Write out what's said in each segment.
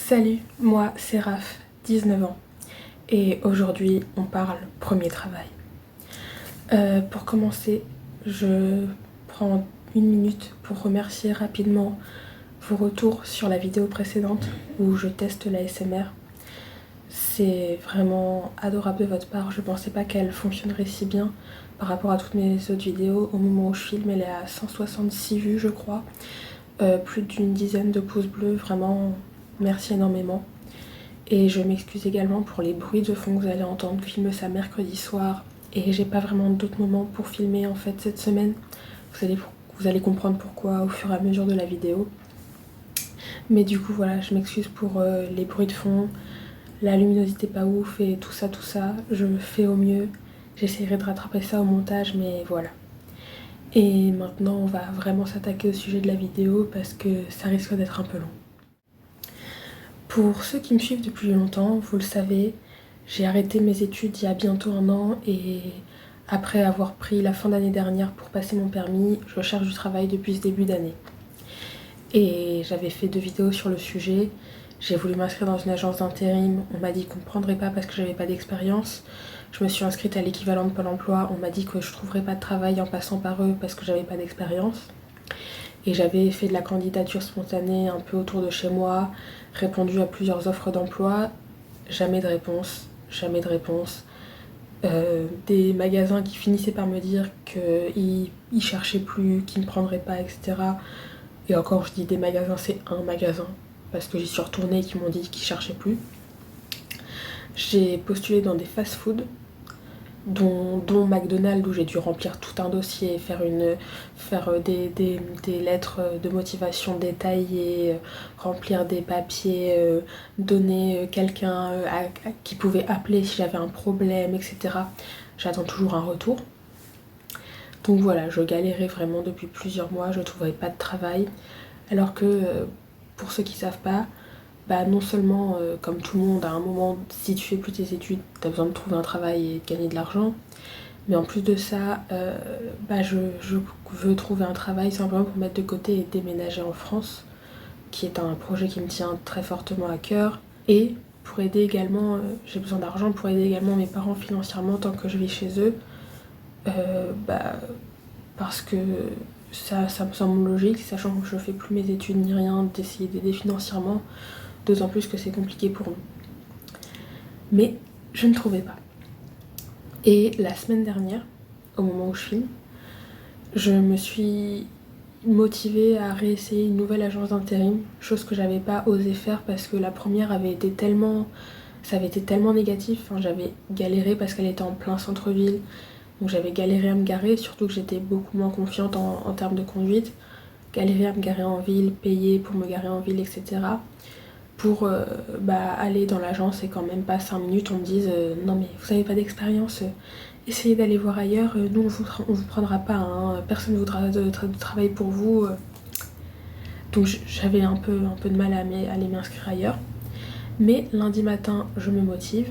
Salut, moi c'est Raph, 19 ans, et aujourd'hui on parle premier travail. Pour commencer, je prends une minute pour remercier rapidement vos retours sur la vidéo précédente où je teste la SMR. C'est vraiment adorable de votre part, je pensais pas qu'elle fonctionnerait si bien par rapport à toutes mes autres vidéos. Au moment où je filme, elle est à 166 vues je crois, plus d'une dizaine de pouces bleus, vraiment merci énormément. Et je m'excuse également pour les bruits de fond que vous allez entendre. Je filme ça mercredi soir et j'ai pas vraiment d'autres moments pour filmer en fait cette semaine. Vous allez comprendre pourquoi au fur et à mesure de la vidéo. Mais du coup voilà, je m'excuse pour les bruits de fond, la luminosité pas ouf et tout ça. Je fais au mieux. J'essaierai de rattraper ça au montage, mais voilà. Et maintenant on va vraiment s'attaquer au sujet de la vidéo parce que ça risque d'être un peu long. Pour ceux qui me suivent depuis longtemps, vous le savez, j'ai arrêté mes études il y a bientôt un an et après avoir pris la fin d'année dernière pour passer mon permis, je cherche du travail depuis ce début d'année. Et j'avais fait 2 vidéos sur le sujet, j'ai voulu m'inscrire dans une agence d'intérim, on m'a dit qu'on ne me prendrait pas parce que j'avais pas d'expérience. Je me suis inscrite à l'équivalent de Pôle emploi, on m'a dit que je trouverais pas de travail en passant par eux parce que j'avais pas d'expérience. Et j'avais fait de la candidature spontanée un peu autour de chez moi, répondu à plusieurs offres d'emploi, jamais de réponse, jamais de réponse. Des magasins qui finissaient par me dire qu'ils cherchaient plus, qu'ils ne prendraient pas, etc. Et encore je dis des magasins, c'est un magasin, parce que j'y suis retournée et qu'ils m'ont dit qu'ils cherchaient plus. J'ai postulé dans des fast-food, dont McDonald's, où j'ai dû remplir tout un dossier, faire des lettres de motivation détaillées, remplir des papiers, donner quelqu'un qui pouvait appeler si j'avais un problème, etc. J'attends toujours un retour. Donc voilà, je galérais vraiment depuis plusieurs mois, je ne trouvais pas de travail. Alors que, pour ceux qui ne savent pas, non seulement, comme tout le monde, à un moment, si tu fais plus tes études, tu as besoin de trouver un travail et de gagner de l'argent. Mais en plus de ça, je veux trouver un travail simplement pour mettre de côté et déménager en France, qui est un projet qui me tient très fortement à cœur. Et pour aider également, j'ai besoin d'argent pour aider également mes parents financièrement tant que je vis chez eux. Parce que ça me semble logique, sachant que je fais plus mes études ni rien, d'essayer d'aider financièrement. D'autant plus que c'est compliqué pour nous. Mais je ne trouvais pas. Et la semaine dernière, au moment où je filme, je me suis motivée à réessayer une nouvelle agence d'intérim, chose que j'avais pas osé faire parce que la première avait été tellement négatif, enfin, j'avais galéré parce qu'elle était en plein centre-ville, donc j'avais galéré à me garer, surtout que j'étais beaucoup moins confiante en termes de conduite, galéré à me garer en ville, payer pour me garer en ville, etc. Pour aller dans l'agence et quand même pas 5 minutes on me dise non mais vous avez pas d'expérience, essayez d'aller voir ailleurs, nous on vous prendra pas, hein, personne ne voudra de travail pour vous. Donc j'avais un peu de mal à aller m'inscrire ailleurs. Mais lundi matin je me motive,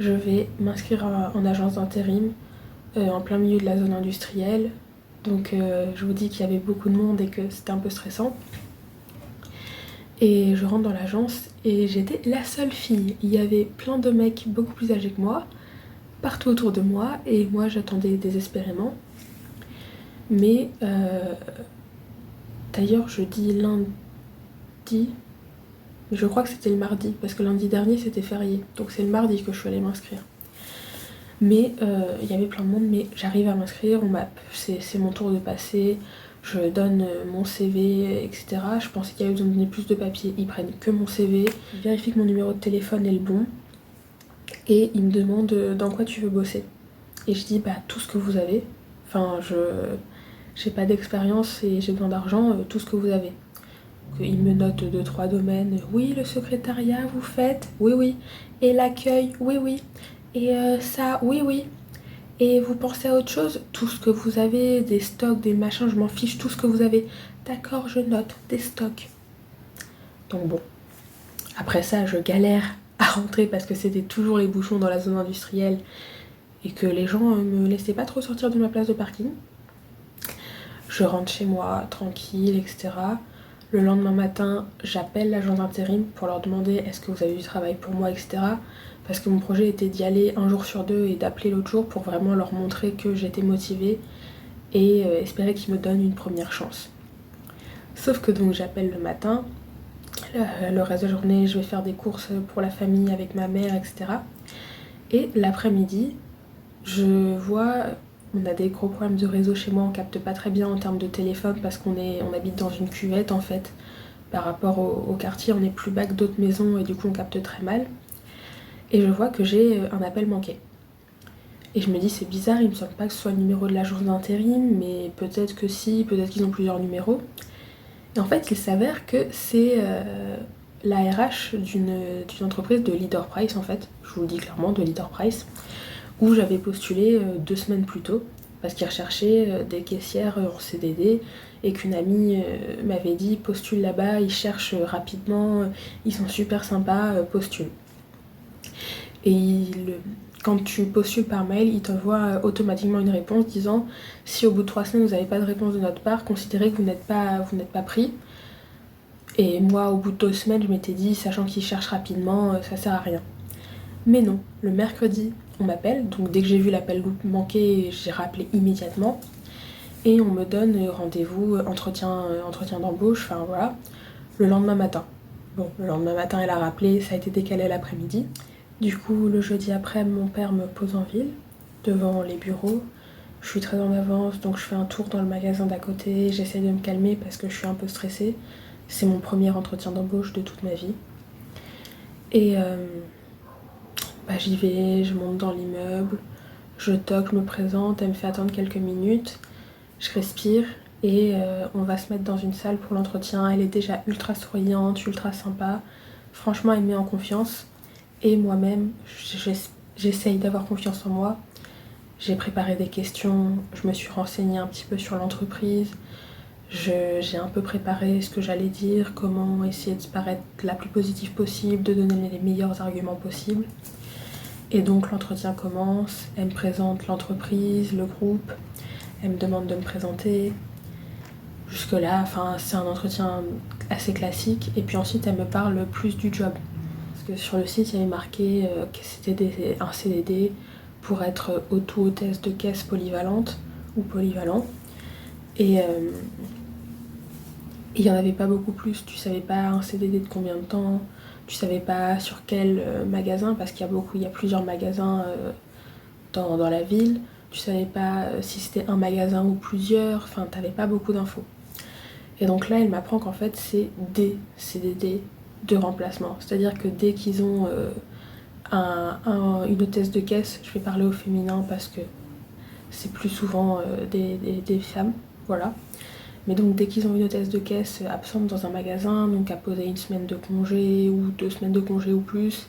je vais m'inscrire en agence d'intérim en plein milieu de la zone industrielle. Donc je vous dis qu'il y avait beaucoup de monde et que c'était un peu stressant. Et je rentre dans l'agence et j'étais la seule fille. Il y avait plein de mecs beaucoup plus âgés que moi, partout autour de moi, et moi j'attendais désespérément. Mais d'ailleurs je dis lundi, mais je crois que c'était le mardi, parce que lundi dernier c'était férié, donc c'est le mardi que je suis allée m'inscrire. Mais il y avait plein de monde, mais j'arrive à m'inscrire, c'est mon tour de passer. Je donne mon CV, etc. Je pensais qu'il y avait besoin de donner plus de papiers. Ils prennent que mon CV. Ils vérifient que mon numéro de téléphone est le bon. Et ils me demandent dans quoi tu veux bosser. Et je dis tout ce que vous avez. Enfin, j'ai pas d'expérience et j'ai besoin d'argent, tout ce que vous avez. Ils me notent 2-3 domaines. Oui, le secrétariat, vous faites. Oui, oui. Et l'accueil, oui, oui. Et ça, oui, oui. Et vous pensez à autre chose? Tout ce que vous avez, des stocks, des machins, je m'en fiche, tout ce que vous avez. D'accord, je note, des stocks. Donc bon, après ça, je galère à rentrer parce que c'était toujours les bouchons dans la zone industrielle et que les gens me laissaient pas trop sortir de ma place de parking. Je rentre chez moi, tranquille, etc. Le lendemain matin, j'appelle l'agence d'intérim pour leur demander est-ce que vous avez du travail pour moi, etc. Parce que mon projet était d'y aller un jour sur deux et d'appeler l'autre jour pour vraiment leur montrer que j'étais motivée et espérer qu'ils me donnent une première chance. Sauf que donc j'appelle le matin, le reste de la journée je vais faire des courses pour la famille avec ma mère, etc. Et l'après-midi, je vois, on a des gros problèmes de réseau chez moi, on capte pas très bien en termes de téléphone parce qu'on habite dans une cuvette en fait. Par rapport au quartier, on est plus bas que d'autres maisons et du coup on capte très mal. Et je vois que j'ai un appel manqué. Et je me dis c'est bizarre, il me semble pas que ce soit le numéro de l'agence d'intérim, mais peut-être que si, peut-être qu'ils ont plusieurs numéros. Et en fait il s'avère que c'est la RH d'une entreprise de Leader Price en fait, je vous le dis clairement, de Leader Price, où j'avais postulé 2 semaines plus tôt, parce qu'ils recherchaient des caissières en CDD, et qu'une amie m'avait dit postule là-bas, ils cherchent rapidement, ils sont super sympas, postule. Et quand tu postules par mail, ils t'envoient automatiquement une réponse disant si au bout de 3 semaines vous n'avez pas de réponse de notre part, considérez que vous n'êtes pas pris. Et moi, au bout de 2 semaines, je m'étais dit, sachant qu'ils cherchent rapidement, ça sert à rien. Mais non, le mercredi, on m'appelle, donc dès que j'ai vu l'appel manqué, j'ai rappelé immédiatement. Et on me donne rendez-vous, entretien d'embauche, enfin voilà, le lendemain matin. Bon, le lendemain matin, elle a rappelé, ça a été décalé l'après-midi. Du coup, le jeudi après, mon père me pose en ville, devant les bureaux. Je suis très en avance, donc je fais un tour dans le magasin d'à côté, j'essaie de me calmer parce que je suis un peu stressée. C'est mon premier entretien d'embauche de toute ma vie. Et j'y vais, je monte dans l'immeuble, je toque, je me présente, elle me fait attendre quelques minutes, je respire et on va se mettre dans une salle pour l'entretien. Elle est déjà ultra souriante, ultra sympa. Franchement, elle me met en confiance. Et moi-même, j'essaye d'avoir confiance en moi. J'ai préparé des questions, je me suis renseignée un petit peu sur l'entreprise. J'ai un peu préparé ce que j'allais dire, comment essayer de paraître la plus positive possible, de donner les meilleurs arguments possibles. Et donc l'entretien commence, elle me présente l'entreprise, le groupe, elle me demande de me présenter. Jusque-là, c'est un entretien assez classique. Et puis ensuite, elle me parle plus du job. Parce que sur le site, il y avait marqué que c'était un CDD pour être auto-hôtesse de caisse polyvalente ou polyvalent. Et il n'y en avait pas beaucoup plus. Tu savais pas un CDD de combien de temps, tu savais pas sur quel magasin, parce qu'il y a plusieurs magasins dans la ville. Tu savais pas si c'était un magasin ou plusieurs, enfin t'avais pas beaucoup d'infos. Et donc là elle m'apprend qu'en fait c'est des CDD de remplacement. C'est-à-dire que dès qu'ils ont une hôtesse de caisse, je vais parler au féminin parce que c'est plus souvent des femmes, voilà. Mais donc dès qu'ils ont une hôtesse de caisse absente dans un magasin, donc à poser 1 semaine de congé ou 2 semaines de congé ou plus,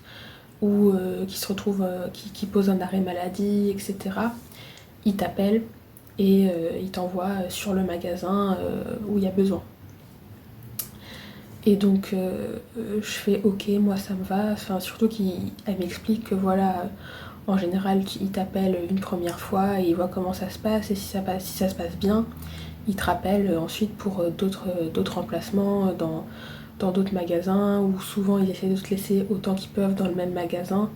ou qui se retrouve, qui pose un arrêt maladie, etc., ils t'appellent et ils t'envoient sur le magasin où il y a besoin. Et donc je fais ok, moi ça me va, enfin, surtout qu'elle m'explique que voilà, en général ils t'appellent une première fois et ils voient comment ça se passe, et si ça se passe bien, ils te rappellent ensuite pour d'autres remplacements dans d'autres magasins, ou souvent ils essaient de te laisser autant qu'ils peuvent dans le même magasin.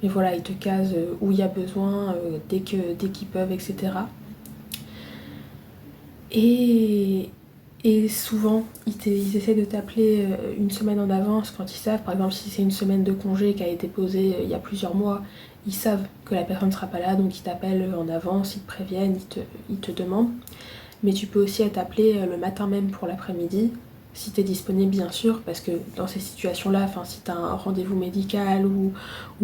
Mais voilà, ils te casent où il y a besoin, dès qu'ils peuvent, etc. Et souvent, ils essaient de t'appeler 1 semaine en avance quand ils savent, par exemple, si c'est 1 semaine de congé qui a été posée il y a plusieurs mois, ils savent que la personne ne sera pas là, donc ils t'appellent en avance, ils te préviennent, ils te demandent. Mais tu peux aussi être appelé le matin même pour l'après-midi, si tu es disponible bien sûr, parce que dans ces situations-là, si tu as un rendez-vous médical ou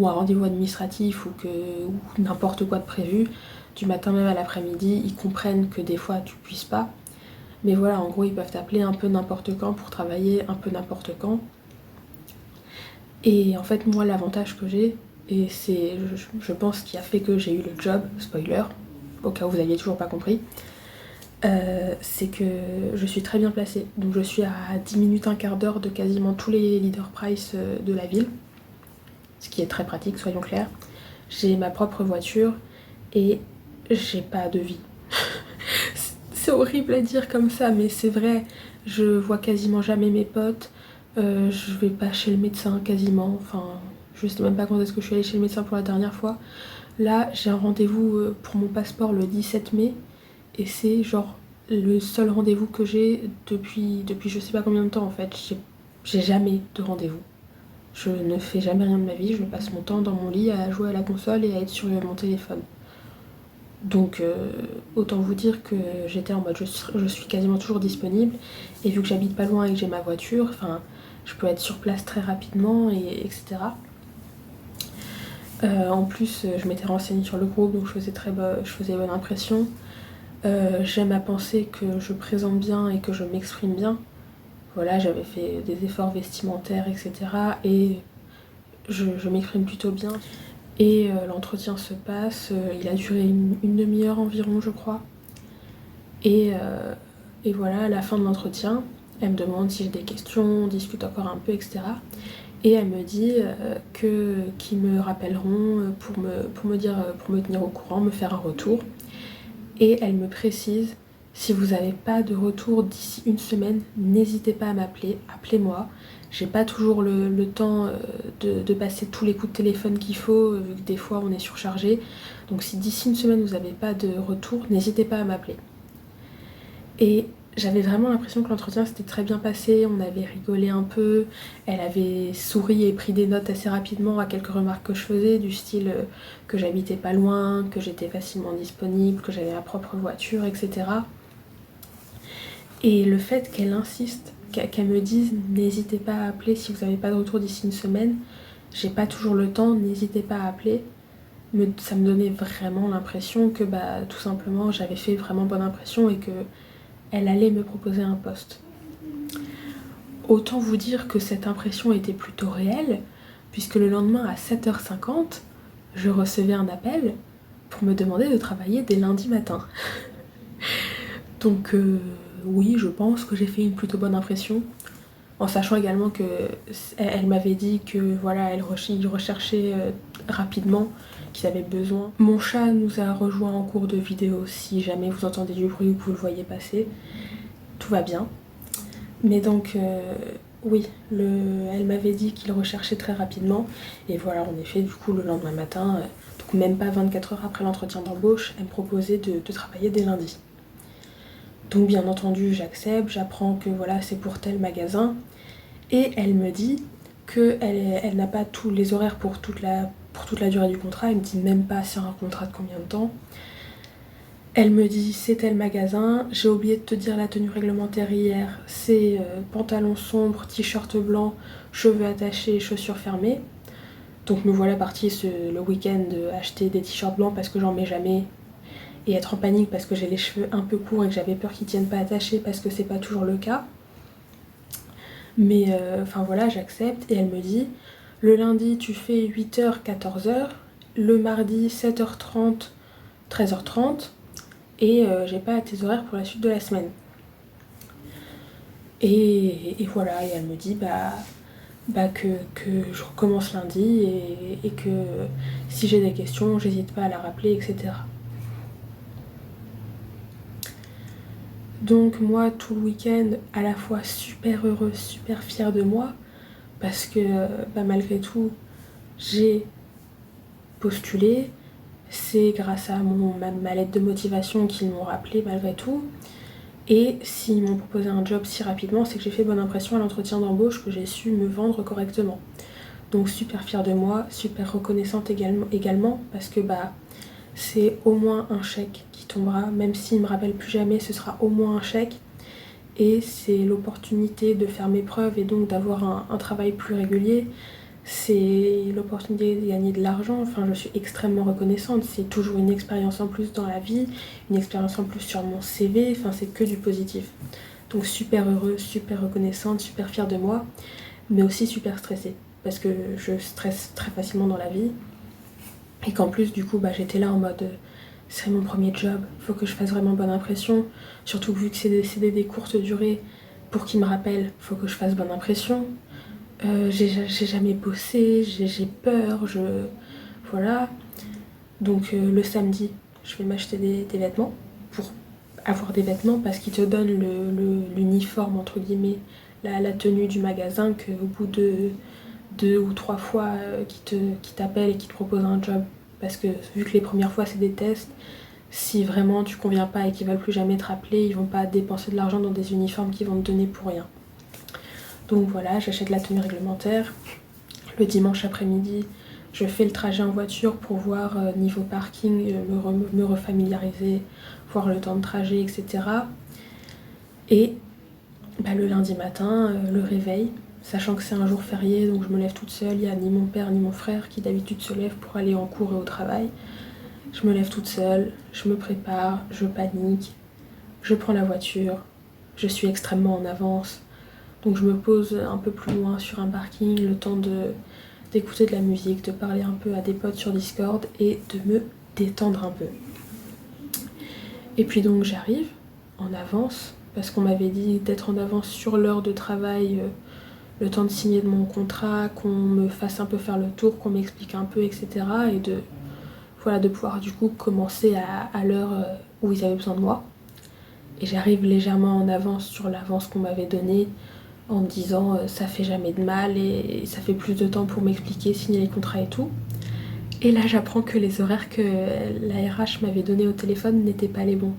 un rendez-vous administratif ou n'importe quoi de prévu, du matin même à l'après-midi, ils comprennent que des fois tu puisses pas. Mais voilà, en gros, ils peuvent t'appeler un peu n'importe quand pour travailler un peu n'importe quand. Et en fait, moi, l'avantage que j'ai, et c'est, je pense, qui a fait que j'ai eu le job, spoiler, au cas où vous n'aviez toujours pas compris, c'est que je suis très bien placée. Donc je suis à 10 minutes, un quart d'heure de quasiment tous les Leader Price de la ville, ce qui est très pratique, soyons clairs. J'ai ma propre voiture et j'ai pas de vie. horrible à dire comme ça, mais c'est vrai, je vois quasiment jamais mes potes, je vais pas chez le médecin quasiment, enfin je sais même pas quand est-ce que je suis allée chez le médecin pour la dernière fois. Là j'ai un rendez-vous pour mon passeport le 17 mai et c'est genre le seul rendez-vous que j'ai depuis je sais pas combien de temps en fait. J'ai jamais de rendez-vous. Je ne fais jamais rien de ma vie, je passe mon temps dans mon lit à jouer à la console et à être sur mon téléphone. Donc autant vous dire que j'étais en mode je suis quasiment toujours disponible et vu que j'habite pas loin et que j'ai ma voiture, enfin je peux être sur place très rapidement et etc. En plus je m'étais renseignée sur le groupe donc je faisais bonne impression. J'aime à penser que je présente bien et que je m'exprime bien. Voilà, j'avais fait des efforts vestimentaires etc. et je m'exprime plutôt bien. Et l'entretien se passe, il a duré une demi-heure environ je crois. Et voilà, à la fin de l'entretien, elle me demande si j'ai des questions, on discute encore un peu, etc. Et elle me dit qu'ils me rappelleront pour me tenir au courant, me faire un retour. Et elle me précise, si vous n'avez pas de retour d'ici une semaine, n'hésitez pas à m'appeler, appelez-moi. J'ai pas toujours le temps de passer tous les coups de téléphone qu'il faut, vu que des fois on est surchargé. Donc si d'ici une semaine vous n'avez pas de retour, n'hésitez pas à m'appeler. Et j'avais vraiment l'impression que l'entretien s'était très bien passé, on avait rigolé un peu, elle avait souri et pris des notes assez rapidement à quelques remarques que je faisais, du style que j'habitais pas loin, que j'étais facilement disponible, que j'avais ma propre voiture, etc. Et le fait qu'elle insiste, qu'elle me dise n'hésitez pas à appeler si vous n'avez pas de retour d'ici une semaine, j'ai pas toujours le temps, n'hésitez pas à appeler, ça me donnait vraiment l'impression que tout simplement j'avais fait vraiment bonne impression et que elle allait me proposer un poste. Autant vous dire que cette impression était plutôt réelle, puisque le lendemain à 7h50, je recevais un appel pour me demander de travailler dès lundi matin. Donc oui, je pense que j'ai fait une plutôt bonne impression, en sachant également que elle m'avait dit que voilà, il recherchait rapidement, qu'ils avaient besoin. Mon chat nous a rejoint en cours de vidéo, si jamais vous entendez du bruit ou que vous le voyez passer. Tout va bien. Mais donc, oui, elle m'avait dit qu'il recherchait très rapidement. Et voilà, en effet, du coup, le lendemain matin, donc même pas 24 heures après l'entretien d'embauche, elle me proposait de travailler dès lundi. Donc bien entendu, j'accepte, j'apprends que voilà, c'est pour tel magasin. Et elle me dit qu'elle n'a pas tous les horaires pour toute la durée du contrat. Elle me dit même pas sur un contrat de combien de temps. Elle me dit c'est tel magasin, j'ai oublié de te dire la tenue réglementaire hier, c'est pantalon sombre, t-shirt blanc, cheveux attachés, chaussures fermées. Donc me voilà partie le week-end acheter des t-shirts blancs parce que j'en mets jamais et être en panique parce que j'ai les cheveux un peu courts et que j'avais peur qu'ils tiennent pas attachés parce que c'est pas toujours le cas. Mais enfin voilà, j'accepte et elle me dit le lundi tu fais 8h 14h, le mardi 7h30 13h30 et j'ai pas tes horaires pour la suite de la semaine. Et voilà, et elle me dit que je recommence lundi et que si j'ai des questions, j'hésite pas à la rappeler, etc. Donc moi, tout le week-end, à la fois super heureuse, super fière de moi, parce que malgré tout, j'ai postulé. C'est grâce à ma lettre de motivation qu'ils m'ont rappelé malgré tout. Et s'ils m'ont proposé un job si rapidement, c'est que j'ai fait bonne impression à l'entretien d'embauche, que j'ai su me vendre correctement. Donc super fière de moi, super reconnaissante également parce que c'est au moins un chèque qui tombera, même s'il me rappelle plus jamais, ce sera au moins un chèque. Et c'est l'opportunité de faire mes preuves et donc d'avoir un travail plus régulier. C'est l'opportunité de gagner de l'argent, enfin je suis extrêmement reconnaissante, c'est toujours une expérience en plus dans la vie, une expérience en plus sur mon CV, enfin c'est que du positif. Donc super heureuse, super reconnaissante, super fière de moi, mais aussi super stressée, parce que je stresse très facilement dans la vie, et qu'en plus du coup j'étais là en mode c'est mon premier job, faut que je fasse vraiment bonne impression, surtout que vu que c'est des courtes durées, pour qu'ils me rappellent, faut que je fasse bonne impression. J'ai jamais bossé, j'ai peur, voilà. Donc le samedi, je vais m'acheter des vêtements pour avoir des vêtements parce qu'ils te donnent l'uniforme entre guillemets, la tenue du magasin, qu'au bout de 2 ou 3 fois qui t'appellent et qui te proposent un job, parce que vu que les premières fois c'est des tests, si vraiment tu conviens pas et qu'ils veulent plus jamais te rappeler, ils vont pas dépenser de l'argent dans des uniformes qu'ils vont te donner pour rien. Donc voilà, j'achète la tenue réglementaire. Le dimanche après-midi, je fais le trajet en voiture pour voir niveau parking, me refamiliariser, voir le temps de trajet, etc. Et le lundi matin, le réveil, sachant que c'est un jour férié, donc je me lève toute seule, il n'y a ni mon père ni mon frère qui d'habitude se lèvent pour aller en cours et au travail. Je me lève toute seule, je me prépare, je panique, je prends la voiture, je suis extrêmement en avance. Donc je me pose un peu plus loin sur un parking, le temps d'écouter de la musique, de parler un peu à des potes sur Discord et de me détendre un peu. Et puis donc j'arrive en avance, parce qu'on m'avait dit d'être en avance sur l'heure de travail, le temps de signer de mon contrat, qu'on me fasse un peu faire le tour, qu'on m'explique un peu, etc. Et de pouvoir du coup commencer à l'heure où ils avaient besoin de moi. Et j'arrive légèrement en avance sur l'avance qu'on m'avait donnée, en me disant ça fait jamais de mal et ça fait plus de temps pour m'expliquer, signer les contrats et tout. Et là j'apprends que les horaires que la RH m'avait donnés au téléphone n'étaient pas les bons.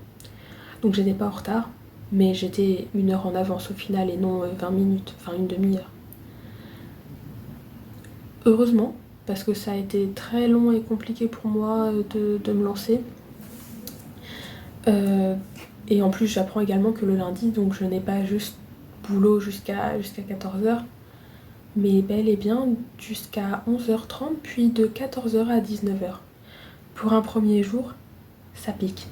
Donc j'étais pas en retard, mais j'étais 1 heure en avance au final et non 20 minutes, enfin une demi-heure. Heureusement, parce que ça a été très long et compliqué pour moi de me lancer. Et en plus j'apprends également que le lundi, donc je n'ai pas juste boulot jusqu'à 14h, mais bel et bien jusqu'à 11h30, puis de 14h à 19h. Pour un premier jour, ça pique.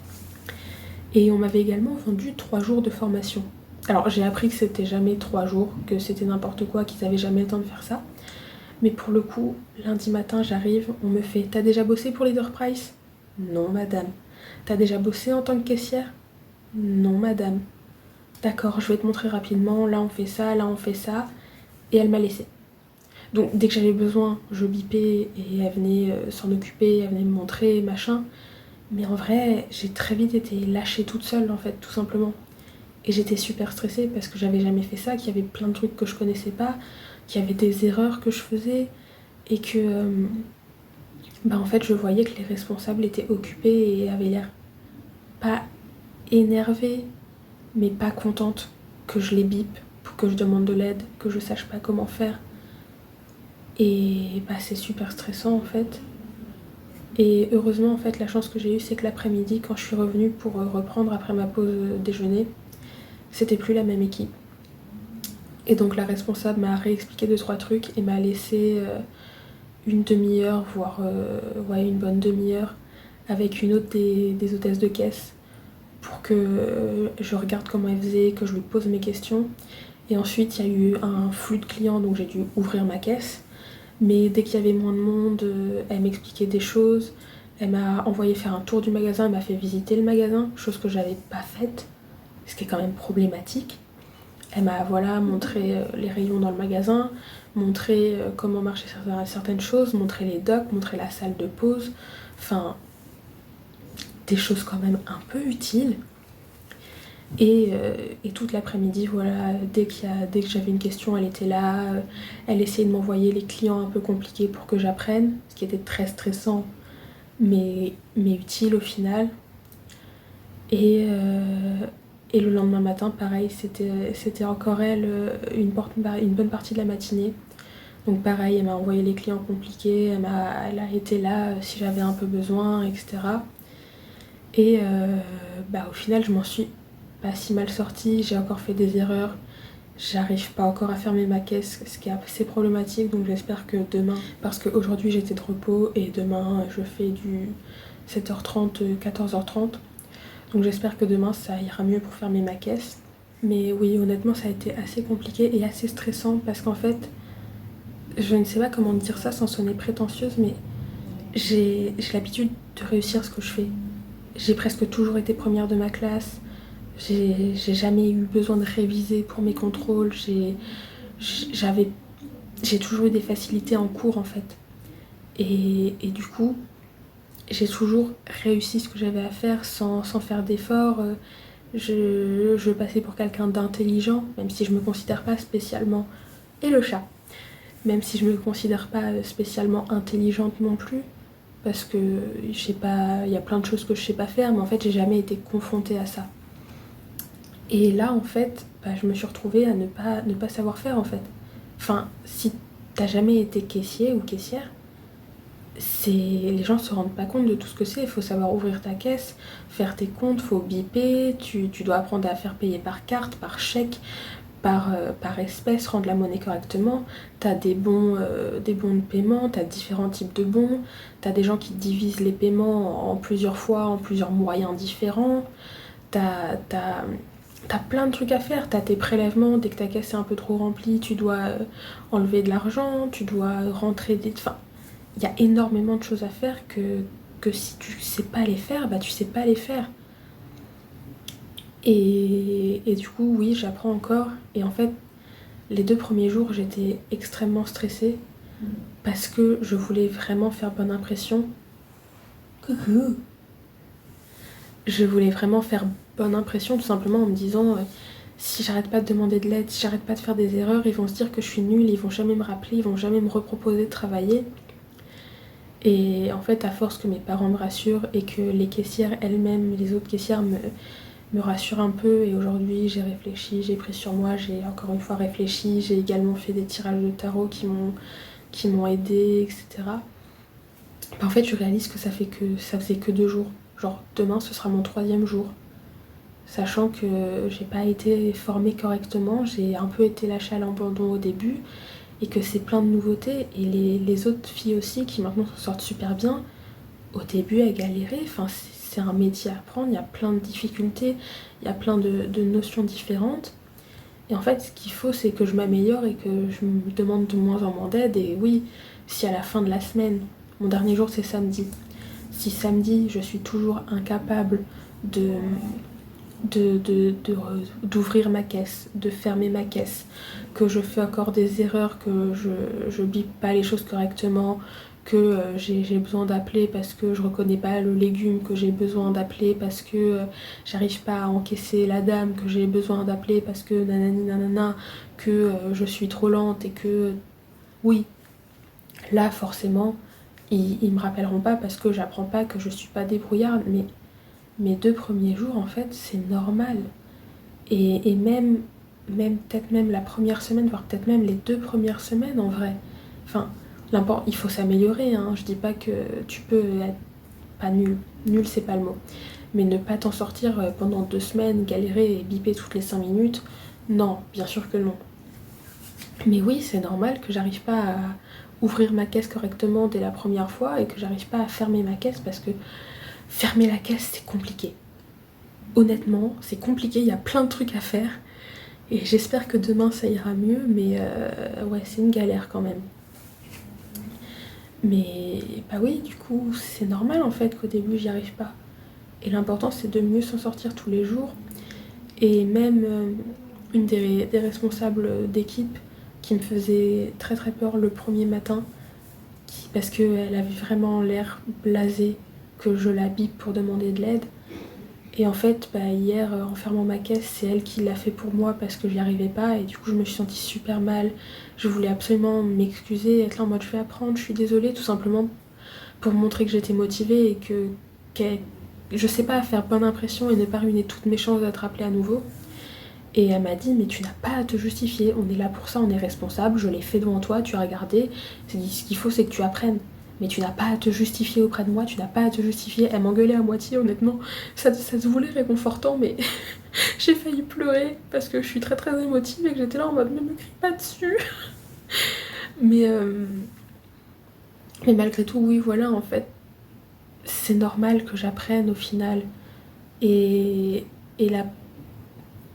Et on m'avait également vendu 3 jours de formation. Alors j'ai appris que c'était jamais 3 jours, que c'était n'importe quoi, qu'ils avaient jamais le temps de faire ça. Mais pour le coup, lundi matin j'arrive, on me fait « T'as déjà bossé pour Leader Price ?» « Non madame. »« T'as déjà bossé en tant que caissière ?» ?»« Non madame. »« D'accord, je vais te montrer rapidement, là on fait ça, là on fait ça. » Et elle m'a laissée. Donc dès que j'avais besoin, je bipais et elle venait s'en occuper, elle venait me montrer, machin. Mais en vrai, j'ai très vite été lâchée toute seule en fait, tout simplement. Et j'étais super stressée parce que j'avais jamais fait ça, qu'il y avait plein de trucs que je connaissais pas, qu'il y avait des erreurs que je faisais et que en fait je voyais que les responsables étaient occupés et avaient l'air pas énervés mais pas contentes que je les bip pour que je demande de l'aide, que je sache pas comment faire. Et c'est super stressant en fait. Et heureusement en fait la chance que j'ai eue c'est que l'après-midi quand je suis revenue pour reprendre après ma pause déjeuner, c'était plus la même équipe. Et donc la responsable m'a réexpliqué 2-3 trucs et m'a laissé une demi-heure, voire une bonne demi-heure avec une autre des hôtesses de caisse pour que je regarde comment elle faisait, que je lui pose mes questions. Et ensuite il y a eu un flux de clients donc j'ai dû ouvrir ma caisse. Mais dès qu'il y avait moins de monde, elle m'expliquait des choses. Elle m'a envoyé faire un tour du magasin, elle m'a fait visiter le magasin, chose que j'avais pas faite, ce qui est quand même problématique. Elle m'a montré les rayons dans le magasin, montré comment marchaient certaines choses, montré les docks, montré la salle de pause. Enfin, des choses quand même un peu utiles. Et toute l'après-midi, dès que j'avais une question, elle était là. Elle essayait de m'envoyer les clients un peu compliqués pour que j'apprenne, ce qui était très stressant, mais utile au final. Et le lendemain matin, pareil, c'était encore elle, une bonne partie de la matinée. Donc pareil, elle m'a envoyé les clients compliqués, elle a été là si j'avais un peu besoin, etc. Et au final, je m'en suis pas si mal sortie, j'ai encore fait des erreurs, j'arrive pas encore à fermer ma caisse, ce qui est assez problématique, donc j'espère que demain, parce qu'aujourd'hui j'étais de repos et demain je fais du 7h30, 14h30, donc j'espère que demain ça ira mieux pour fermer ma caisse. Mais oui, honnêtement ça a été assez compliqué et assez stressant parce qu'en fait, je ne sais pas comment dire ça sans sonner prétentieuse, mais j'ai l'habitude de réussir ce que je fais. J'ai presque toujours été première de ma classe. J'ai jamais eu besoin de réviser pour mes contrôles. J'ai toujours eu des facilités en cours en fait. Et du coup, j'ai toujours réussi ce que j'avais à faire sans faire d'efforts. Je passais pour quelqu'un d'intelligent, même si je me considère pas spécialement... Et le chat. Même si je me considère pas spécialement intelligente non plus, parce que je sais pas, il y a plein de choses que je sais pas faire, mais en fait j'ai jamais été confrontée à ça. Et là en fait, je me suis retrouvée à ne pas savoir faire en fait. Enfin, si t'as jamais été caissier ou caissière, les gens se rendent pas compte de tout ce que c'est. Il faut savoir ouvrir ta caisse, faire tes comptes, faut biper, tu dois apprendre à faire payer par carte, par chèque, par espèce, rendre la monnaie correctement. T'as des bons de paiement, t'as différents types de bons, t'as des gens qui divisent les paiements en plusieurs fois, en plusieurs moyens différents. T'as, t'as, T'as plein de trucs à faire, t'as tes prélèvements, dès que ta caisse est un peu trop remplie, tu dois enlever de l'argent, tu dois rentrer des... Enfin, il y a énormément de choses à faire que si tu sais pas les faire, tu sais pas les faire. Et du coup, oui, j'apprends encore. Et en fait, les 2 premiers jours, j'étais extrêmement stressée parce que je voulais vraiment faire bonne impression. Coucou. Je voulais vraiment faire bonne impression tout simplement en me disant si j'arrête pas de demander de l'aide, si j'arrête pas de faire des erreurs, ils vont se dire que je suis nulle, ils vont jamais me rappeler, ils vont jamais me reproposer de travailler. Et en fait, à force que mes parents me rassurent et que les caissières elles-mêmes, les autres caissières me rassurent un peu, et aujourd'hui j'ai réfléchi, j'ai pris sur moi, j'ai encore une fois réfléchi, j'ai également fait des tirages de tarot qui m'ont aidé, etc. En fait, je réalise que ça faisait que 2 jours. Genre demain, ce sera mon 3e jour. Sachant que j'ai pas été formée correctement, j'ai un peu été lâchée à l'abandon au début, et que c'est plein de nouveautés. Et les autres filles aussi qui maintenant s'en sortent super bien, au début elles galéraient. Enfin, c'est un métier à apprendre, il y a plein de difficultés, il y a plein de notions différentes. Et en fait, ce qu'il faut, c'est que je m'améliore et que je me demande de moins en moins d'aide. Et oui, si à la fin de la semaine, mon dernier jour c'est samedi, si samedi je suis toujours incapable de d'ouvrir ma caisse, de fermer ma caisse, que je fais encore des erreurs, que je bip pas les choses correctement, que j'ai besoin d'appeler parce que je reconnais pas le légume, que j'ai besoin d'appeler parce que j'arrive pas à encaisser la dame, que j'ai besoin d'appeler parce que nanani nanana, que je suis trop lente et que oui, là forcément ils me rappelleront pas parce que j'apprends pas, que je suis pas débrouillarde, mais mes 2 premiers jours, en fait, c'est normal. Et même peut-être même la première semaine, voire peut-être même les 2 premières semaines en vrai. Enfin, il faut s'améliorer, hein. Je dis pas que tu peux être pas nul. Nul, c'est pas le mot. Mais ne pas t'en sortir pendant 2 semaines, galérer et biper toutes les 5 minutes, non, bien sûr que non. Mais oui, c'est normal que j'arrive pas à ouvrir ma caisse correctement dès la première fois et que j'arrive pas à fermer ma caisse parce que fermer la caisse, c'est compliqué. Honnêtement, c'est compliqué, il y a plein de trucs à faire. Et j'espère que demain ça ira mieux, mais ouais, c'est une galère quand même. Mais oui, du coup, c'est normal en fait qu'au début j'y arrive pas. Et l'important c'est de mieux s'en sortir tous les jours. Et même une des responsables d'équipe qui me faisait très très peur le premier matin, parce qu'elle avait vraiment l'air blasée que je la bip pour demander de l'aide. Et en fait, hier, en fermant ma caisse, c'est elle qui l'a fait pour moi parce que j'y arrivais pas. Et du coup, je me suis sentie super mal. Je voulais absolument m'excuser, être là en mode je vais apprendre, je suis désolée, tout simplement pour montrer que j'étais motivée et je sais pas, faire bonne impression et ne pas ruiner toutes mes chances d'être appelée à nouveau. Et elle m'a dit, mais tu n'as pas à te justifier, on est là pour ça, on est responsable, je l'ai fait devant toi, tu as regardé. Ce qu'il faut, c'est que tu apprennes. Mais tu n'as pas à te justifier auprès de moi, tu n'as pas à te justifier. Elle m'engueulait à moitié, honnêtement. Ça se voulait réconfortant, mais j'ai failli pleurer parce que je suis très très émotive et que j'étais là en mode, mais me crie pas dessus. mais, euh, mais malgré tout, oui, voilà, en fait, c'est normal que j'apprenne au final. Et, et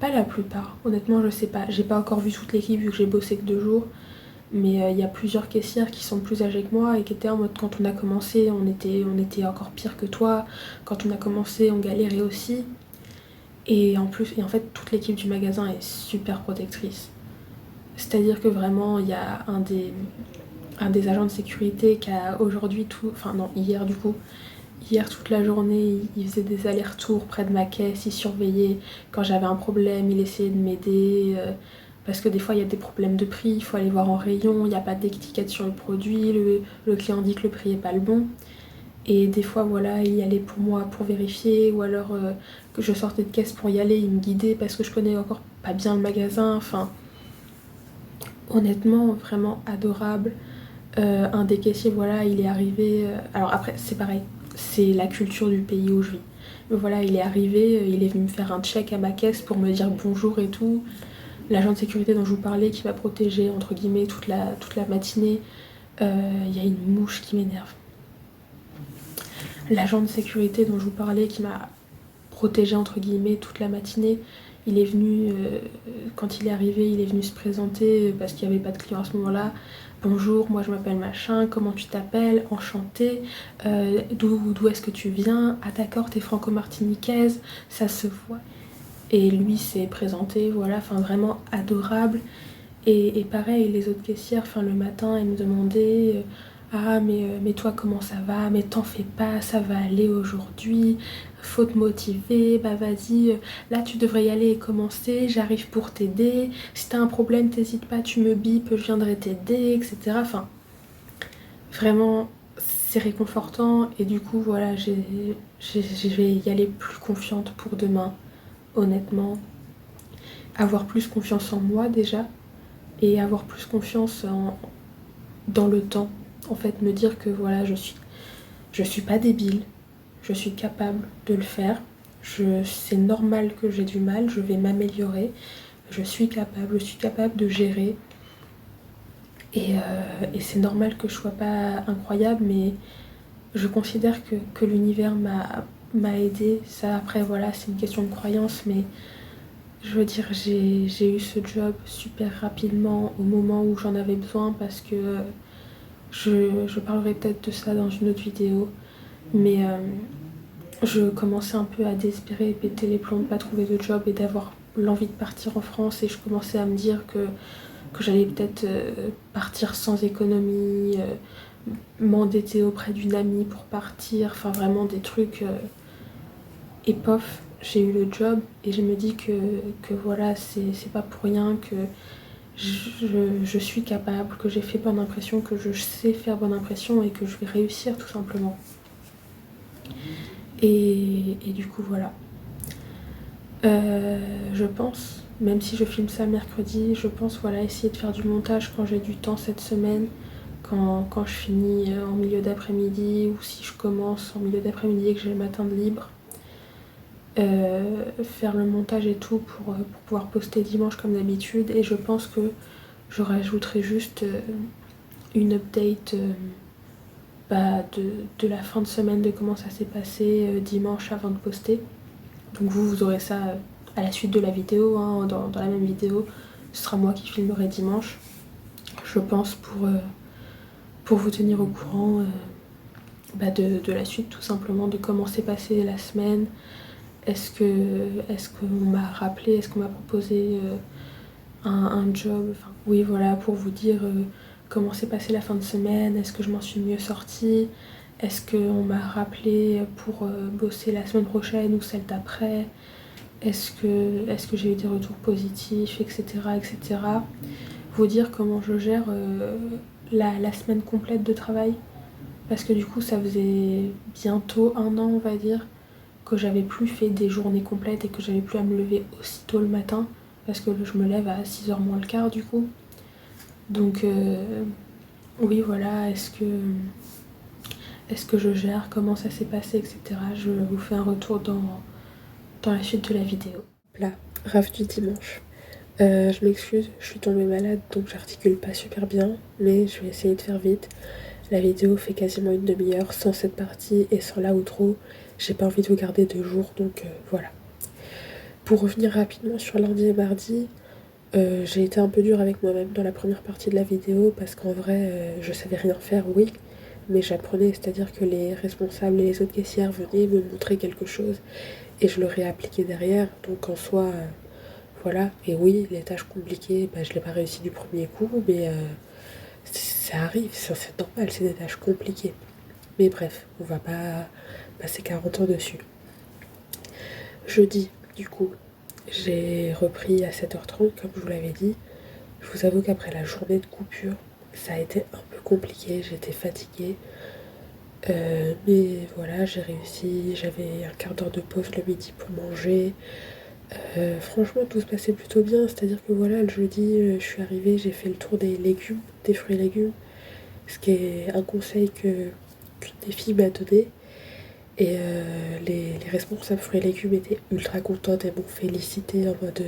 pas la plupart, honnêtement, je sais pas. J'ai pas encore vu toute l'équipe vu que j'ai bossé que 2 jours. Mais y a plusieurs caissières qui sont plus âgées que moi et qui étaient en mode quand on a commencé, on était encore pire que toi. Quand on a commencé, on galérait aussi. Et en fait, toute l'équipe du magasin est super protectrice. C'est-à-dire que vraiment, il y a un des agents de sécurité qui a aujourd'hui tout... Enfin non, hier du coup, Hier toute la journée il faisait des allers-retours près de ma caisse, il surveillait quand j'avais un problème, il essayait de m'aider. Parce que des fois il y a des problèmes de prix, il faut aller voir en rayon, il n'y a pas d'étiquette sur le produit, le client dit que le prix n'est pas le bon. Et des fois voilà, il y allait pour moi pour vérifier, ou alors que je sortais de caisse pour y aller, il me guidait parce que je connais encore pas bien le magasin. Enfin, honnêtement, vraiment adorable. Un des caissiers, voilà, il est arrivé. Alors après, c'est pareil, c'est la culture du pays où je vis. Mais voilà, il est arrivé, il est venu me faire un check à ma caisse pour me dire bonjour et tout. L'agent de sécurité dont je vous parlais qui m'a protégée entre guillemets toute la matinée, il y a une mouche qui m'énerve. L'agent de sécurité dont je vous parlais qui m'a protégée entre guillemets toute la matinée, il est venu, quand il est arrivé, il est venu se présenter parce qu'il n'y avait pas de client à ce moment-là. Bonjour, moi je m'appelle machin, comment tu t'appelles, enchantée, d'où est-ce que tu viens, ah d'accord, t'es franco-martiniquaise, ça se voit. Et lui s'est présenté, voilà, enfin vraiment adorable. Et pareil, les autres caissières, enfin le matin, elles me demandaient ah mais toi comment ça va, mais t'en fais pas, ça va aller aujourd'hui, faut te motiver, bah vas-y, là tu devrais y aller et commencer, j'arrive pour t'aider, si t'as un problème t'hésites pas, tu me bipes, je viendrai t'aider, etc. Enfin, vraiment c'est réconfortant et du coup voilà, je vais y aller plus confiante pour demain, honnêtement. Avoir plus confiance en moi déjà et avoir plus confiance dans le temps. En fait, me dire que voilà, je suis pas débile, je suis capable de le faire. C'est normal que j'ai du mal, je vais m'améliorer. Je suis capable de gérer. Et c'est normal que je sois pas incroyable, mais je considère que l'univers m'a aidée. Ça, après, voilà, c'est une question de croyance, mais je veux dire, j'ai eu ce job super rapidement au moment où j'en avais besoin parce que je parlerai peut-être de ça dans une autre vidéo. Mais je commençais un peu à désespérer et péter les plombs de pas trouver de job et d'avoir l'envie de partir en France. Et je commençais à me dire que j'allais peut-être partir sans économie, m'endetter auprès d'une amie pour partir. Enfin, vraiment des trucs. Et pof, j'ai eu le job et je me dis que voilà, c'est pas pour rien que je suis capable, que j'ai fait bonne impression, que je sais faire bonne impression et que je vais réussir tout simplement. Et du coup voilà. Je pense, même si je filme ça mercredi, je pense voilà essayer de faire du montage quand j'ai du temps cette semaine, quand je finis en milieu d'après-midi ou si je commence en milieu d'après-midi et que j'ai le matin de libre. Faire le montage et tout pour pouvoir poster dimanche comme d'habitude, et je pense que je rajouterai juste une update de la fin de semaine, de comment ça s'est passé dimanche avant de poster. Donc vous aurez ça à la suite de la vidéo, hein, dans la même vidéo. Ce sera moi qui filmerai dimanche, je pense, pour vous tenir au courant de la suite, tout simplement, de comment s'est passée la semaine. Est-ce qu'on m'a rappelé, est-ce qu'on m'a proposé un job, enfin, oui voilà, pour vous dire comment s'est passée la fin de semaine, est-ce que je m'en suis mieux sortie, est-ce qu'on m'a rappelé pour bosser la semaine prochaine ou celle d'après, est-ce que j'ai eu des retours positifs, etc. etc. Vous dire comment je gère la semaine complète de travail, parce que du coup ça faisait bientôt un an on va dire que j'avais plus fait des journées complètes et que j'avais plus à me lever aussitôt le matin parce que je me lève à 6h moins le quart du coup. Donc oui voilà, est-ce que je gère, comment ça s'est passé, etc. Je vous fais un retour dans la suite de la vidéo. Là, rave du dimanche. Je m'excuse, je suis tombée malade donc j'articule pas super bien, mais je vais essayer de faire vite. La vidéo fait quasiment une demi-heure sans cette partie et sans l'outro. J'ai pas envie de vous garder 2 jours, donc voilà. Pour revenir rapidement sur lundi et mardi, j'ai été un peu dure avec moi-même dans la première partie de la vidéo parce qu'en vrai, je savais rien faire, oui, mais j'apprenais, c'est-à-dire que les responsables et les autres caissières venaient me montrer quelque chose et je le réappliquais derrière, donc en soi, voilà. Et oui, les tâches compliquées, je l'ai pas réussi du premier coup, mais ça arrive, c'est normal, c'est des tâches compliquées. Mais bref, on va pas passer 40 ans dessus. Jeudi, du coup, j'ai repris à 7h30 comme je vous l'avais dit. Je vous avoue qu'après la journée de coupure, ça a été un peu compliqué, j'étais fatiguée. Mais voilà, j'ai réussi, j'avais un quart d'heure de pause le midi pour manger. Franchement, tout se passait plutôt bien, c'est-à-dire que voilà, le jeudi, je suis arrivée, j'ai fait le tour des légumes, des fruits et légumes, ce qui est un conseil qu'une des filles m'a donné. Et les responsables fruits et légumes étaient ultra contentes, elles m'ont félicité en mode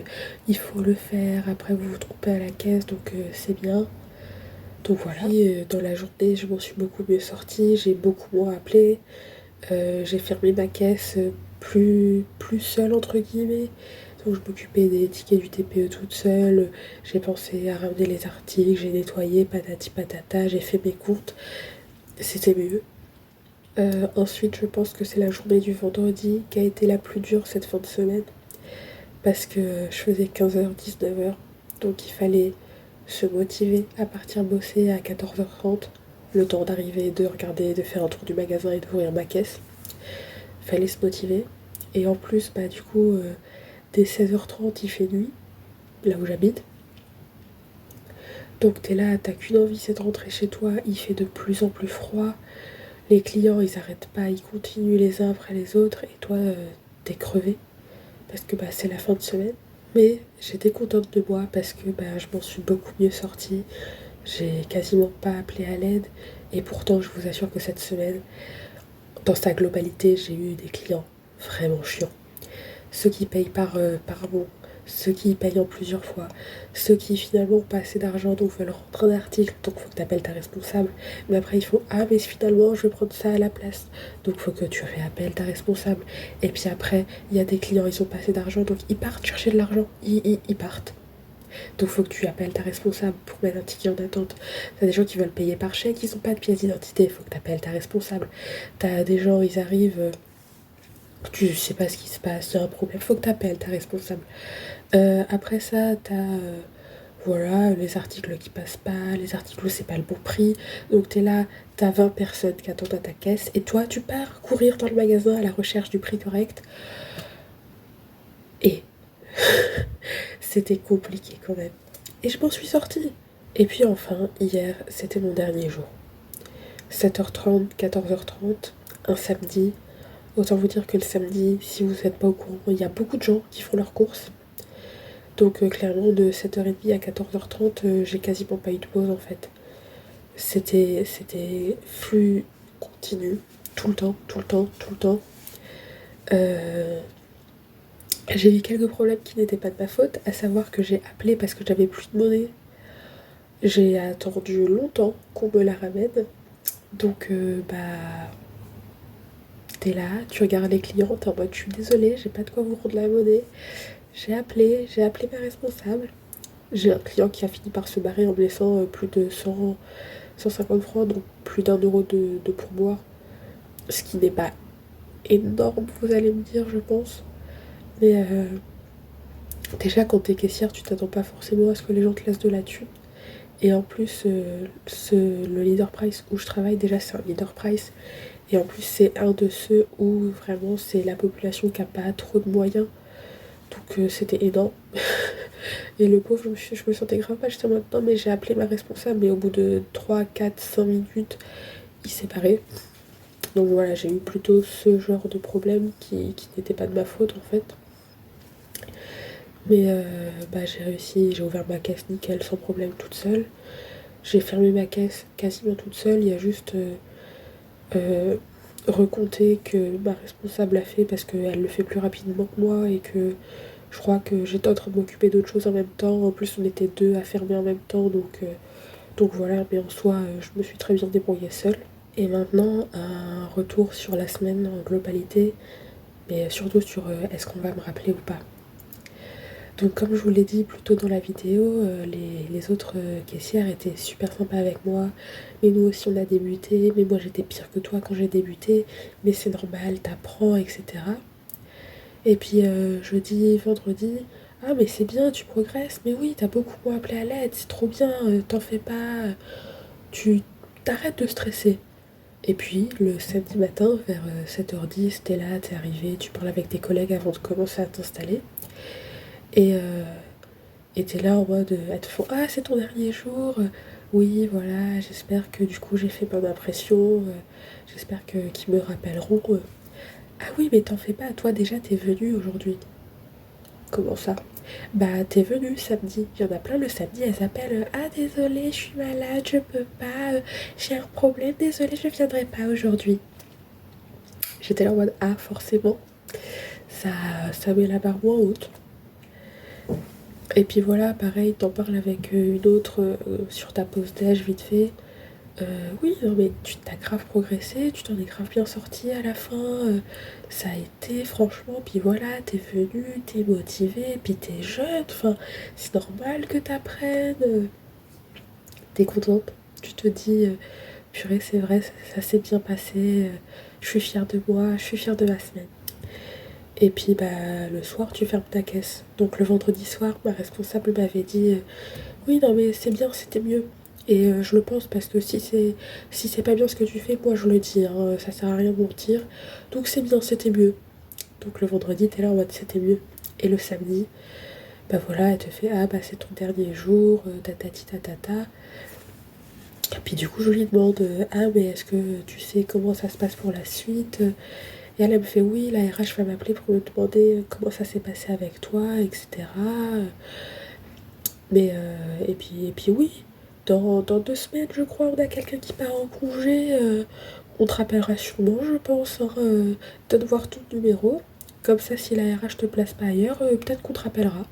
il faut le faire, après vous vous trompez à la caisse, donc c'est bien. Donc voilà. Puis, dans la journée, je m'en suis beaucoup mieux sortie, j'ai beaucoup moins appelé. J'ai fermé ma caisse plus seule entre guillemets. Donc je m'occupais des tickets du TPE toute seule. J'ai pensé à ramener les articles, j'ai nettoyé, patati patata, j'ai fait mes comptes. C'était mieux. Ensuite, je pense que c'est la journée du vendredi qui a été la plus dure cette fin de semaine. Parce que je faisais 15h, 19h. Donc il fallait se motiver à partir bosser à 14h30. Le temps d'arriver, de regarder, de faire un tour du magasin et d'ouvrir ma caisse. Fallait se motiver. Et en plus, bah du coup, dès 16h30, il fait nuit, là où j'habite. Donc t'es là, t'as qu'une envie, c'est de rentrer chez toi. Il fait de plus en plus froid. Les clients, ils arrêtent pas, ils continuent les uns après les autres. Et toi, t'es crevé. Parce que bah, c'est la fin de semaine. Mais j'étais contente de moi parce que bah, je m'en suis beaucoup mieux sortie. J'ai quasiment pas appelé à l'aide. Et pourtant, je vous assure que cette semaine, dans sa globalité, j'ai eu des clients vraiment chiants. Ceux qui payent par mois, ceux qui payent en plusieurs fois, ceux qui finalement ont pas assez d'argent donc veulent rendre un article, donc faut que tu appelles ta responsable. Mais après ils font ah mais finalement je vais prendre ça à la place, donc faut que tu réappelles ta responsable. Et puis après il y a des clients, ils ont pas assez d'argent donc ils partent chercher de l'argent, ils partent. Donc faut que tu appelles ta responsable pour mettre un ticket en attente. T'as des gens qui veulent payer par chèque, ils ont pas de pièce d'identité, faut que tu appelles ta responsable. T'as des gens, ils arrivent, tu sais pas ce qui se passe, il y a un problème, faut que tu appelles ta responsable. Après ça, t'as voilà, les articles qui passent pas, les articles où c'est pas le bon prix. Donc t'es là, t'as 20 personnes qui attendent à ta caisse et toi tu pars courir dans le magasin à la recherche du prix correct. Et c'était compliqué quand même. Et je m'en suis sortie. Et puis enfin, hier, c'était mon dernier jour. 7h30, 14h30, un samedi. Autant vous dire que le samedi, si vous n'êtes pas au courant, il y a beaucoup de gens qui font leurs courses. Donc clairement, de 7h30 à 14h30, j'ai quasiment pas eu de pause en fait. C'était flux continu, tout le temps, tout le temps, tout le temps. J'ai eu quelques problèmes qui n'étaient pas de ma faute, à savoir que j'ai appelé parce que j'avais plus de monnaie. J'ai attendu longtemps qu'on me la ramène. Donc bah t'es là, tu regardes les clients, t'es en mode je suis désolée, j'ai pas de quoi vous rendre la monnaie. J'ai appelé ma responsable. J'ai un client qui a fini par se barrer en me laissant plus de 150 francs, donc plus d'1 euro de pourboire. Ce qui n'est pas énorme, vous allez me dire, je pense. Mais déjà, quand t'es caissière, tu t'attends pas forcément à ce que les gens te laissent de la thune. Et en plus, le leader price où je travaille, déjà, c'est un leader price. Et en plus, c'est un de ceux où vraiment c'est la population qui a pas trop de moyens. Donc c'était énorme. Et le pauvre, je me sentais grave mal. J'étais en mode non, mais j'ai appelé ma responsable. Mais au bout de 3 4 5 minutes, il s'est barré. Donc voilà, j'ai eu plutôt ce genre de problème qui n'était pas de ma faute en fait. Mais bah, j'ai réussi, j'ai ouvert ma caisse nickel sans problème toute seule. J'ai fermé ma caisse quasiment toute seule. Il y a juste euh, recompté que ma responsable a fait parce qu'elle le fait plus rapidement que moi et que je crois que j'étais en train de m'occuper d'autres choses en même temps. En plus, on était deux à fermer en même temps. Donc voilà, mais en soi, je me suis très bien débrouillée seule. Et maintenant, un retour sur la semaine en globalité, mais surtout sur est-ce qu'on va me rappeler ou pas. Donc comme je vous l'ai dit plus tôt dans la vidéo, les autres caissières étaient super sympas avec moi. Mais nous aussi on a débuté, mais moi j'étais pire que toi quand j'ai débuté, mais c'est normal, t'apprends, etc. Et puis jeudi, vendredi, ah mais c'est bien, tu progresses, mais oui, t'as beaucoup moins appelé à l'aide, c'est trop bien, t'en fais pas, tu t'arrêtes de stresser. Et puis le samedi matin vers 7h10, t'es là, t'es arrivé, tu parles avec tes collègues avant de commencer à t'installer. Et t'es là en mode, elles te font «Ah, c'est ton dernier jour, oui voilà, j'espère que du coup j'ai fait bonne impression, j'espère que qu'ils me rappelleront. Ah oui mais t'en fais pas, toi déjà t'es venu aujourd'hui.» «Comment ça?» «Bah t'es venu samedi, il y en a plein le samedi, elles appellent «Ah désolée, je suis malade, je peux pas, j'ai un problème, désolée, je viendrai pas aujourd'hui.» J'étais là en mode «Ah forcément, ça, ça met la barre moins haute.» Et puis voilà, pareil, t'en parles avec une autre sur ta pause déj vite fait. Oui, non mais tu t'as grave progressé, tu t'en es grave bien sorti à la fin, ça a été franchement, puis voilà, t'es venu, t'es motivé, puis t'es jeune, enfin, c'est normal que t'apprennes. T'es contente, tu te dis, purée, c'est vrai, ça s'est bien passé, je suis fière de moi, je suis fière de ma semaine. Et puis bah le soir tu fermes ta caisse. Donc le vendredi soir, ma responsable m'avait dit oui non mais c'est bien, c'était mieux. Et je le pense parce que si c'est pas bien ce que tu fais, moi je le dis, hein, ça sert à rien de mentir. Donc c'est bien, c'était mieux. Donc le vendredi t'es là en mode c'était mieux. Et le samedi, bah voilà, elle te fait ah bah c'est ton dernier jour, tatati tatata. Et puis du coup je lui demande ah mais est-ce que tu sais comment ça se passe pour la suite. Et elle me fait oui, la RH va m'appeler pour me demander comment ça s'est passé avec toi, etc. Mais et puis oui, dans 2 semaines, je crois, on a quelqu'un qui part en congé. On te rappellera sûrement, je pense. Hein, donne voir ton numéro. Comme ça, si la RH te place pas ailleurs, peut-être qu'on te rappellera.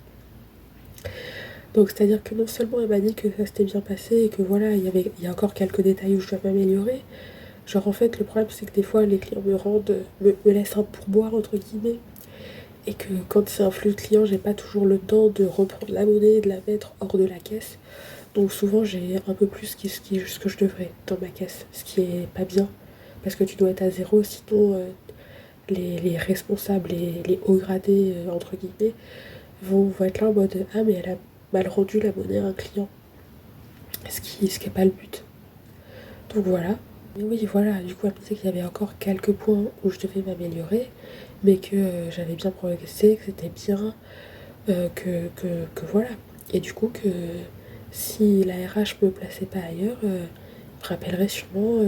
Donc c'est-à-dire que non seulement elle m'a dit que ça s'était bien passé et que voilà, il y a encore quelques détails où je dois m'améliorer. Genre en fait, le problème c'est que des fois, les clients me laissent un pourboire entre guillemets. Et que quand c'est un flux de clients, j'ai pas toujours le temps de reprendre la monnaie et de la mettre hors de la caisse. Donc souvent j'ai un peu plus ce que je devrais dans ma caisse, ce qui est pas bien. Parce que tu dois être à zéro, sinon les responsables, les hauts gradés, entre guillemets, vont être là en mode «Ah mais elle a mal rendu la monnaie à un client.» Ce qui est pas le but. Donc voilà. Mais oui voilà, du coup elle me disait qu'il y avait encore quelques points où je devais m'améliorer, mais que j'avais bien progressé, que c'était bien, que voilà. Et du coup que si la RH me plaçait pas ailleurs, je me rappellerai sûrement,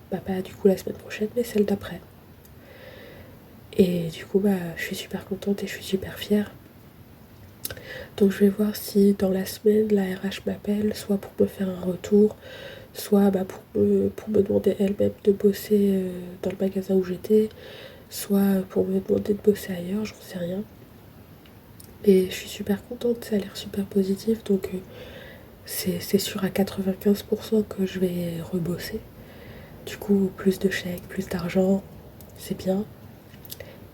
bah pas du coup la semaine prochaine, mais celle d'après. Et du coup bah je suis super contente et je suis super fière. Donc je vais voir si dans la semaine la RH m'appelle, soit pour me faire un retour, soit bah, pour me demander elle-même de bosser dans le magasin où j'étais, soit pour me demander de bosser ailleurs, j'en sais rien. Et je suis super contente, ça a l'air super positif, donc c'est sûr à 95% que je vais rebosser. Du coup, plus de chèques, plus d'argent, c'est bien.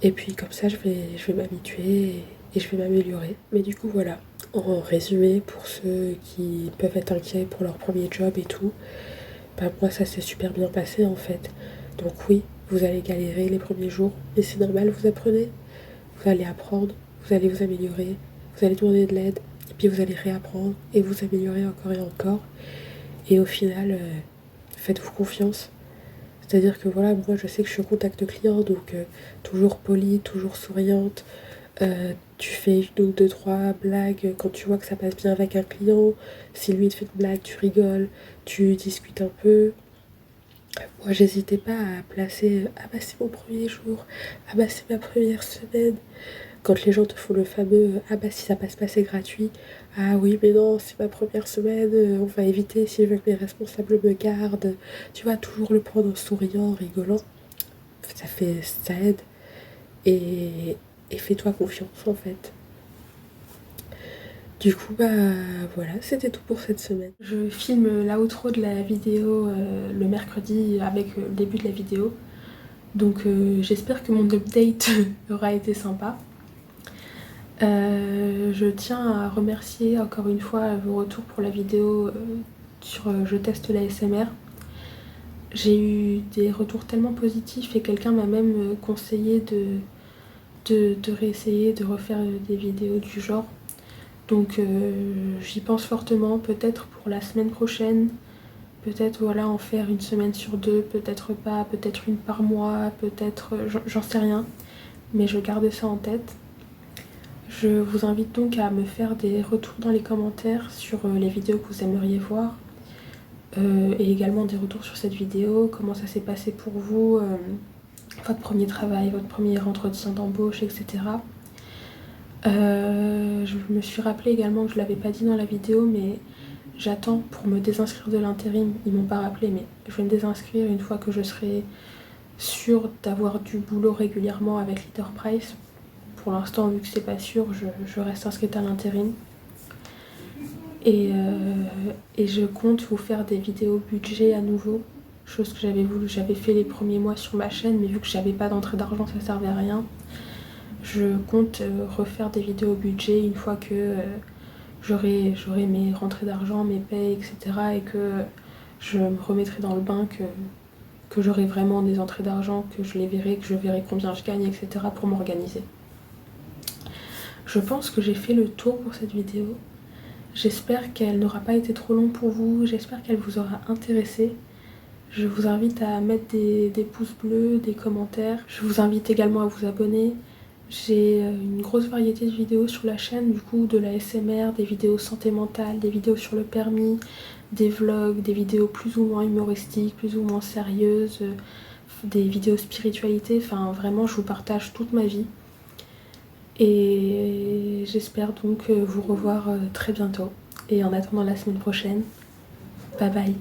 Et puis comme ça, je vais m'habituer et je vais m'améliorer. Mais du coup, voilà. En résumé, pour ceux qui peuvent être inquiets pour leur premier job et tout, bah moi ça s'est super bien passé en fait. Donc oui, vous allez galérer les premiers jours, mais c'est normal, vous apprenez. Vous allez apprendre, vous allez vous améliorer, vous allez demander de l'aide, et puis vous allez réapprendre et vous améliorer encore et encore. Et au final, faites-vous confiance. C'est-à-dire que voilà, moi je sais que je suis au contact client, donc toujours polie, toujours souriante. Tu fais une ou deux, trois blagues quand tu vois que ça passe bien avec un client. Si lui te fait une blague, tu rigoles, tu discutes un peu. Moi j'hésitais pas à placer ah bah c'est mon premier jour, ah bah c'est ma première semaine. Quand les gens te font le fameux ah bah si ça passe pas c'est gratuit. Ah oui mais non c'est ma première semaine, on va éviter si je veux que mes responsables me gardent. Tu vas toujours le prendre en souriant, en rigolant. Ça aide. Et, et fais-toi confiance en fait. Du coup bah voilà, c'était tout pour cette semaine. Je filme l'outro de la vidéo le mercredi avec le début de la vidéo. Donc j'espère que mon update aura été sympa. Je tiens à remercier encore une fois vos retours pour la vidéo sur Je teste la SMR. J'ai eu des retours tellement positifs et quelqu'un m'a même conseillé de réessayer de refaire des vidéos du genre. Donc j'y pense fortement, peut-être pour la semaine prochaine, peut-être voilà, en faire une semaine sur deux, peut-être pas, peut-être une par mois, peut-être j'en sais rien, mais je garde ça en tête. Je vous invite donc à me faire des retours dans les commentaires sur les vidéos que vous aimeriez voir et également des retours sur cette vidéo, comment ça s'est passé pour vous, votre premier travail, votre premier entretien d'embauche, etc. Je me suis rappelé également que je ne l'avais pas dit dans la vidéo, mais j'attends pour me désinscrire de l'intérim. Ils m'ont pas rappelé, mais je vais me désinscrire une fois que je serai sûre d'avoir du boulot régulièrement avec Leader Price. Pour l'instant, vu que c'est pas sûr, je reste inscrite à l'intérim. Et je compte vous faire des vidéos budget à nouveau, chose que j'avais fait les premiers mois sur ma chaîne, mais vu que j'avais pas d'entrée d'argent, ça servait à rien. Je compte refaire des vidéos budget une fois que j'aurai mes rentrées d'argent, mes payes, etc. et que je me remettrai dans le bain, que j'aurai vraiment des entrées d'argent, que je les verrai, que je verrai combien je gagne, etc. pour m'organiser. Je pense que j'ai fait le tour pour cette vidéo. J'espère qu'elle n'aura pas été trop longue pour vous, j'espère qu'elle vous aura intéressé. Je vous invite à mettre des pouces bleus, des commentaires. Je vous invite également à vous abonner. J'ai une grosse variété de vidéos sur la chaîne, du coup de la SMR, des vidéos santé mentale, des vidéos sur le permis, des vlogs, des vidéos plus ou moins humoristiques, plus ou moins sérieuses, des vidéos spiritualité, enfin vraiment je vous partage toute ma vie. Et j'espère donc vous revoir très bientôt. Et en attendant la semaine prochaine, bye bye.